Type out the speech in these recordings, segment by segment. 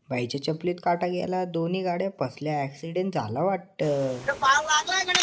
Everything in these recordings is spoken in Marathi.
बाईच्या चपलीत काटा गेला, दोन्ही गाड्या फसल्या, ऍक्सिडेंट झाला वाटतं.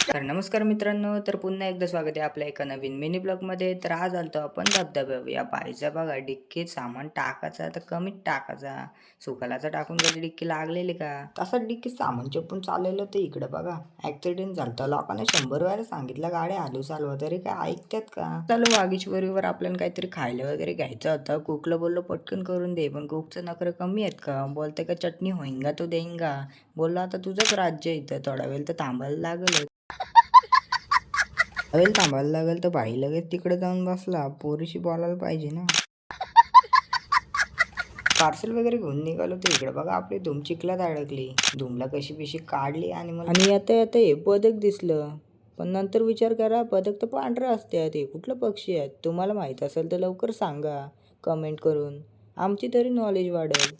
तर नमस्कार मित्रांनो, तर पुन्हा एकदा स्वागत आहे आपल्या एका नवीन मिनी ब्लॉग मध्ये. तर आज आलतो आपण धबधब्यावर. या बाईचा बघा डिक्कीत सामान टाकायचा तर कमीच टाकायचा, सुकालाचा टाकून कधी डिक्की लागलेली का? तसं डिक्कीत सामान चपून चाललेलं ते इकडे बघा ऍक्सिडेंट झालता. लोकांना 100 वेळा सांगितलं गाड्या हलू चालवा, तरी काय ऐकतात का? चालू वागीश्वरीवर आपल्याला काहीतरी खायला वगैरे घ्यायचं होतं. कुकला बोललो पटकन करून दे, पण कुकचं नखरं कमी आहेत का? बोलते का चटणी होईंगा तो देईंगा. बोलला आता तुझंच राज्य इथं, थोडा वेळ तर थांबायला लागेल. थांबायला लागेल तर भाई लगेच तिकडे जाऊन बसला. पोरीशी बोलायला पाहिजे ना. पार्सल वगैरे घेऊन निघालो तर इकडे बघा आपली धूम चिखलात अडकली. धूमला कशी बिशी काढली आणि आता हे पदक दिसलं. पण नंतर विचार करा, पदक तर पांढरं असते. ते कुठलं पक्षी आहेत? तुम्हाला माहित असेल तर लवकर सांगा कमेंट करून, आमची तरी नॉलेज वाढेल.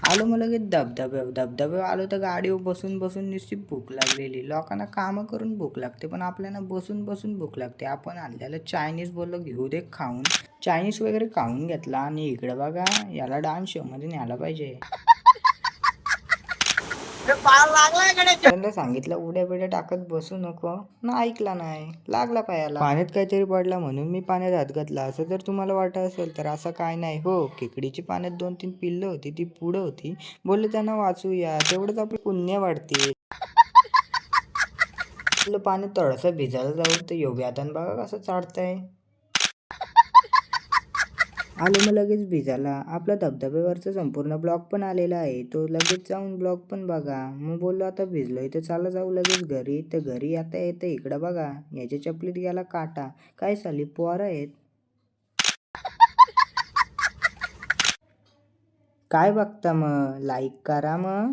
आलो मग लगेच धबधब्यावर आलो तर गाडीवर बसून बसून नुसती भूक लागलेली. लोकांना कामं करून भूक लागते, पण आपल्याला बसून बसून भूक लागते. आपण आणलेलं चायनीज बोललो घेऊ दे खाऊन, चायनीज वगैरे खाऊन घेतला. आणि इकडे बघा याला डान्स शो मध्ये न्यायला पाहिजे. त्यांना सांगितलं उड्या बिड्या टाकत बसू नको ना, ऐकला नाही, लागला पायाला. पाण्यात काहीतरी पडला म्हणून मी पाण्यात हात घातला असं जर तुम्हाला वाटत असेल तर असं काय नाही हो. खेकडीची पाण्यात 2-3 पिल्लं होती, ती पुढं होती. बोलले त्यांना वाचूया, तेवढंच आपली पुण्य वाढते. पाण्यात थोडंसं भिजायला जाऊ तर योग्य आता बघा कसं चाडतंय. आलो मग लगेच भिजायला. आपला धबधब्यावरचा संपूर्ण ब्लॉग पण आलेला आहे, तो लगेच जाऊन ब्लॉग पण बघा. मग बोललो आता भिजलोय तर चला जाऊ लगेच घरी. तर घरी आता येतं इकडं बघा, याच्या चपलीत गेला काटा. काय साली पोरं आहेत. काय बघता मग, लाईक करा मग.